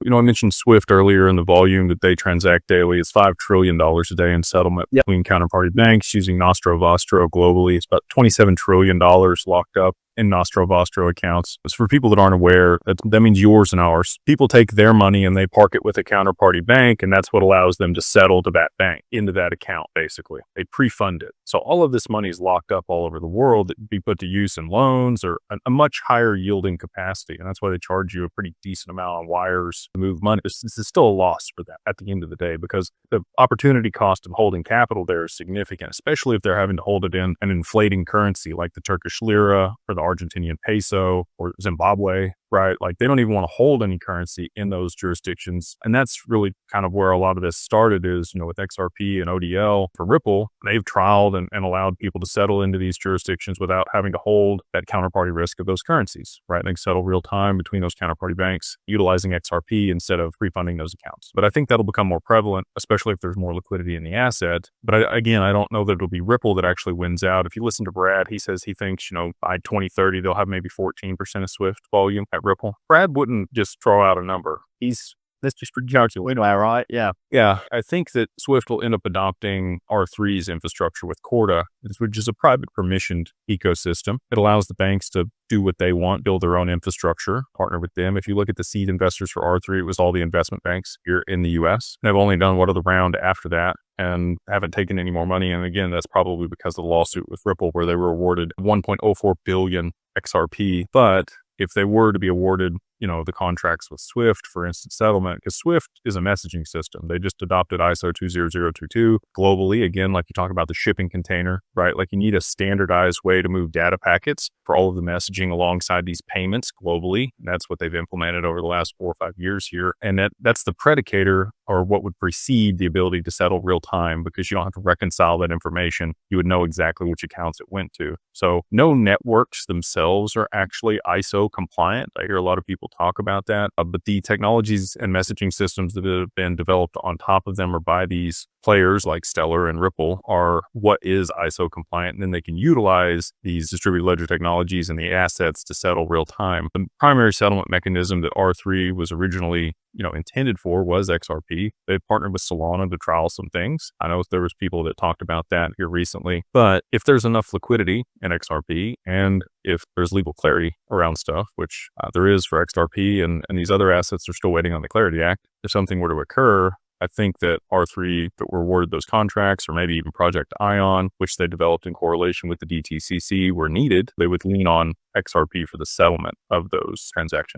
I mentioned Swift earlier, and the volume that they transact daily is $5 trillion a day in settlement Yep. between counterparty banks using Nostro Vostro globally. It's about $27 trillion locked up in Nostro Vostro accounts. So for people that aren't aware, that means yours and ours. People take their money and they park it with a counterparty bank, and that's what allows them to settle to that bank into that account, basically. They pre-fund it. So all of this money is locked up all over the world that can be put to use in loans or a much higher yielding capacity. And that's why they charge you a pretty decent amount on wires to move money. This is still a loss for them at the end of the day, because the opportunity cost of holding capital there is significant, especially if they're having to hold it in an inflating currency like the Turkish lira or the Argentinian peso or Zimbabwe, right? Like they don't even want to hold any currency in those jurisdictions. And that's really kind of where a lot of this started is, with XRP and ODL for Ripple, they've trialed and allowed people to settle into these jurisdictions without having to hold that counterparty risk of those currencies, right? They can settle real time between those counterparty banks utilizing XRP instead of pre-funding those accounts. But I think that'll become more prevalent, especially if there's more liquidity in the asset. But I don't know that it'll be Ripple that actually wins out. If you listen to Brad, he says he thinks, by 2030, they'll have maybe 14% of Swift volume at Ripple. Brad wouldn't just throw out a number. That's just projecting. We know, right? Yeah. Yeah, I think that Swift will end up adopting R3's infrastructure with Corda, which is a private permissioned ecosystem. It allows the banks to do what they want, build their own infrastructure, partner with them. If you look at the seed investors for R3, it was all the investment banks here in the US. They've only done one other round after that and haven't taken any more money. And again, that's probably because of the lawsuit with Ripple, where they were awarded 1.04 billion XRP. But if they were to be awarded, the contracts with Swift for instant settlement, because Swift is a messaging system. They just adopted ISO 20022 globally. Again, like you talk about the shipping container, right? Like you need a standardized way to move data packets for all of the messaging alongside these payments globally. And that's what they've implemented over the last 4 or 5 years here. And that's the predicator, or what would precede the ability to settle real time, because you don't have to reconcile that information. You would know exactly which accounts it went to. So no networks themselves are actually ISO compliant. I hear a lot of people talk about that, but the technologies and messaging systems that have been developed on top of them or by these players like Stellar and Ripple are what is ISO compliant. And then they can utilize these distributed ledger technologies and the assets to settle real time. The primary settlement mechanism that R3 was originally intended for was XRP. They partnered with Solana to trial some things. I know there was people that talked about that here recently, but if there's enough liquidity in XRP and if there's legal clarity around stuff, which there is for XRP and these other assets are still waiting on the Clarity Act, if something were to occur, I think that R3 that were awarded those contracts, or maybe even Project Ion, which they developed in correlation with the DTCC, were needed, they would lean on XRP for the settlement of those transactions.